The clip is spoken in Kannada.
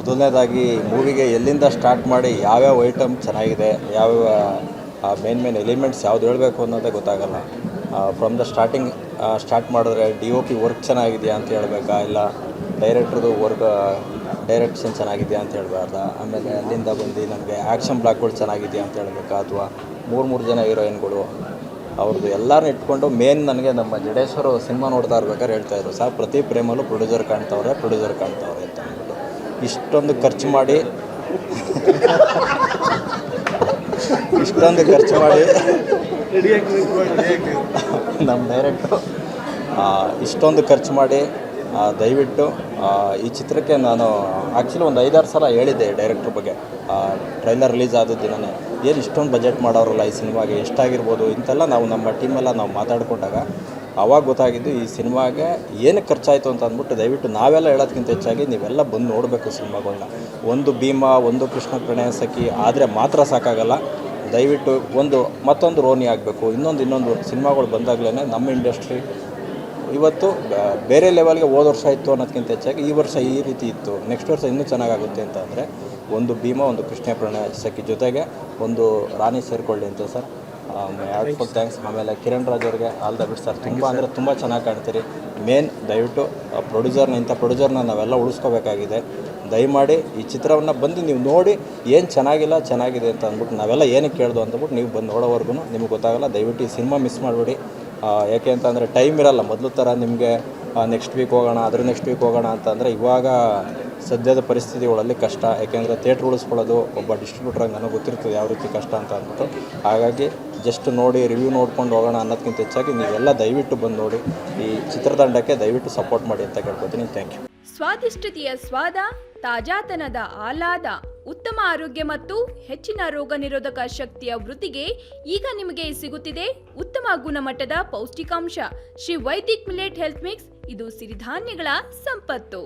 ಮೊದಲನೇದಾಗಿ ಮೂವಿಗೆ ಎಲ್ಲಿಂದ ಸ್ಟಾರ್ಟ್ ಮಾಡಿ ಯಾವ್ಯಾವ ಐಟಮ್ ಚೆನ್ನಾಗಿದೆ, ಯಾವ್ಯಾವ ಮೇನ್ ಎಲಿಮೆಂಟ್ಸ್ ಯಾವ್ದು ಹೇಳಬೇಕು ಅನ್ನೋದೇ ಗೊತ್ತಾಗಲ್ಲ. ಫ್ರಮ್ ದ ಸ್ಟಾರ್ಟ್ ಮಾಡಿದ್ರೆ DOP ವರ್ಕ್ ಚೆನ್ನಾಗಿದೆಯಾ ಅಂತ ಹೇಳಬೇಕಾ, ಇಲ್ಲ ಡೈರೆಕ್ಟ್ರದು ಡೈರೆಕ್ಷನ್ ಚೆನ್ನಾಗಿದೆಯಾ ಅಂತ ಹೇಳ್ಬಾರ್ದ, ಆಮೇಲೆ ಅಲ್ಲಿಂದ ಬಂದು ನಮಗೆ ಆ್ಯಕ್ಷನ್ ಬ್ಲಾಕ್ಗಳು ಚೆನ್ನಾಗಿದೆಯಾ ಅಂತ ಹೇಳಬೇಕಾ, ಅಥವಾ ಮೂರು ಜನ ಹೀರೋಯಿನ್ಗಳು ಅವ್ರದ್ದು ಎಲ್ಲರೂ ಇಟ್ಕೊಂಡು ಮೇನ್ ನನಗೆ ನಮ್ಮ ಜಡೇಶ್ವರು ಸಿನಿಮಾ ನೋಡ್ತಾ ಇರ್ಬೇಕಾದ್ರೆ ಹೇಳ್ತಾಯಿದ್ರು, ಸರ್ ಪ್ರತಿ ಫ್ರೇಮಲ್ಲೂ ಪ್ರೊಡ್ಯೂಸರ್ ಕಾಣ್ತವ್ರೆ ಅಂತ ಅಂದ್ಬಿಟ್ಟು. ಇಷ್ಟೊಂದು ಖರ್ಚು ಮಾಡಿ ನಮ್ಮ ಡೈರೆಕ್ಟ್ರು ಇಷ್ಟೊಂದು ಖರ್ಚು ಮಾಡಿ ದಯವಿಟ್ಟು ಈ ಚಿತ್ರಕ್ಕೆ ನಾನು ಆ್ಯಕ್ಚುಲಿ ಒಂದು 5-6 ಸಲ ಹೇಳಿದ್ದೆ ಡೈರೆಕ್ಟ್ರ್ ಬಗ್ಗೆ. ಟ್ರೈಲರ್ ರಿಲೀಸ್ ಆದ ದಿನವೇ ಏನು ಇಷ್ಟೊಂದು ಬಜೆಟ್ ಮಾಡೋರಲ್ಲ ಈ ಸಿನಿಮಾಗೆ, ಎಷ್ಟಾಗಿರ್ಬೋದು ಇಂತೆಲ್ಲ ನಾವು ನಮ್ಮ ಟೀಮೆಲ್ಲ ನಾವು ಮಾತಾಡ್ಕೊಂಡಾಗ ಆವಾಗ ಗೊತ್ತಾಗಿದ್ದು ಈ ಸಿನಿಮಾಗೆ ಏನಕ್ಕೆ ಖರ್ಚಾಯಿತು ಅಂತ ಅಂದ್ಬಿಟ್ಟು. ದಯವಿಟ್ಟು ನಾವೆಲ್ಲ ಹೇಳೋದಕ್ಕಿಂತ ಹೆಚ್ಚಾಗಿ ನೀವೆಲ್ಲ ಬಂದು ನೋಡಬೇಕು ಸಿನಿಮಾಗಳನ್ನ. ಒಂದು ಭೀಮಾ, ಒಂದು ಕೃಷ್ಣ ಪ್ರಣಯ ಸಖಿ ಆದರೆ ಮಾತ್ರ ಸಾಕಾಗಲ್ಲ. ದಯವಿಟ್ಟು ಮತ್ತೊಂದು ರೋನಿ ಆಗಬೇಕು, ಇನ್ನೊಂದು ಸಿನಿಮಾಗಳು ಬಂದಾಗಲೇ ನಮ್ಮ ಇಂಡಸ್ಟ್ರಿ ಇವತ್ತು ಬೇರೆ ಲೆವೆಲ್ಗೆ ಹೋದ ವರ್ಷ ಇತ್ತು ಅನ್ನೋದಕ್ಕಿಂತ ಹೆಚ್ಚಾಗಿ ಈ ವರ್ಷ ಈ ರೀತಿ ಇತ್ತು, ನೆಕ್ಸ್ಟ್ ವರ್ಷ ಇನ್ನೂ ಚೆನ್ನಾಗಾಗುತ್ತೆ ಅಂತ ಅಂದರೆ ಒಂದು ಭೀಮಾ, ಒಂದು ಕೃಷ್ಣ ಪ್ರಣಯ ಸಖಿ ಜೊತೆಗೆ ಒಂದು ರಾಣಿ ಸೇರಿಕೊಳ್ಳಿ ಅಂತ ಸರ್. Heartful thanks. ಆಮೇಲೆ ಕಿರಣ್ ರಾಜ್ ಅವ್ರಿಗೆ ಆಲ್ ದ ಬೆಸ್ಟ್ ಸರ್. ತುಂಬ ಚೆನ್ನಾಗಿ ಕಾಣ್ತೀರಿ. ಮೇನ್ ದಯವಿಟ್ಟು ಇಂಥ ಪ್ರೊಡ್ಯೂಸರ್ನ ನಾವೆಲ್ಲ ಉಳಿಸ್ಕೋಬೇಕಾಗಿದೆ. ದಯಮಾಡಿ ಈ ಚಿತ್ರವನ್ನು ಬಂದು ನೀವು ನೋಡಿ ಏನು ಚೆನ್ನಾಗಿದೆ ಅಂತ ಅಂದ್ಬಿಟ್ಟು ನಾವೆಲ್ಲ ಏನಕ್ಕೆ ಕೇಳ್ದು ಅಂದ್ಬಿಟ್ಟು ನೀವು ಬಂದು ನೋಡೋವರೆಗೂ ನಿಮಗೆ ಗೊತ್ತಾಗಲ್ಲ. ದಯವಿಟ್ಟು ಈ ಸಿನಿಮಾ ಮಿಸ್ ಮಾಡಬೇಡಿ. ಯಾಕೆ ಅಂತಂದರೆ ಟೈಮ್ ಇರಲ್ಲ ಮೊದಲು ಥರ ನಿಮಗೆ ನೆಕ್ಸ್ಟ್ ವೀಕ್ ಹೋಗೋಣ, ನೆಕ್ಸ್ಟ್ ವೀಕ್ ಹೋಗೋಣ ಅಂತಂದರೆ ಇವಾಗ ಸದ್ಯದ ಪರಿಸ್ಥಿತಿಗಳಲ್ಲಿ ಕಷ್ಟ. ಯಾಕೆಂದರೆ ಥಿಯೇಟ್ರ್ ಉಳಿಸ್ಕೊಳ್ಳೋದು ಒಬ್ಬ ಡಿಸ್ಟ್ರಿಬ್ಯೂಟ್ರಾಗಿ ನನಗೆ ಗೊತ್ತಿರ್ತದೆ ಯಾವ ರೀತಿ ಕಷ್ಟ ಅಂತ ಅಂದ್ಬಿಟ್ಟು. ಹಾಗಾಗಿ ಜಸ್ಟ್ ನೋಡಿ ರಿವ್ಯೂ ನೋಡ್ಕೊಂಡು ಹೋಗೋಣ ಅನ್ನೋದಕ್ಕಿಂತ ಹೆಚ್ಚಾಗಿ ನೀವೆಲ್ಲ ದಯವಿಟ್ಟು ಬಂದು ನೋಡಿ ಈ ಚಿತ್ರತಂಡಕ್ಕೆ ದಯವಿಟ್ಟು ಸಪೋರ್ಟ್ ಮಾಡಿ ಅಂತ ಕೇಳ್ಕೊತೀನಿ. Thank you. ಸ್ವಾದಿಷ್ಟತೆಯ ಸ್ವಾದ, ತಾಜಾತನದ ಆಹ್ಲಾದ, ಉತ್ತಮ ಆರೋಗ್ಯ ಮತ್ತು ಹೆಚ್ಚಿನ ರೋಗ ನಿರೋಧಕ ಶಕ್ತಿಯ ವೃದ್ಧಿಗೆ ಈಗ ನಿಮಗೆ ಸಿಗುತ್ತಿದೆ ಉತ್ತಮ ಗುಣಮಟ್ಟದ ಪೌಷ್ಟಿಕಾಂಶ. Shri Vaidik millet health mix. ಇದು ಸಿರಿಧಾನ್ಯಗಳ ಸಂಪತ್ತು.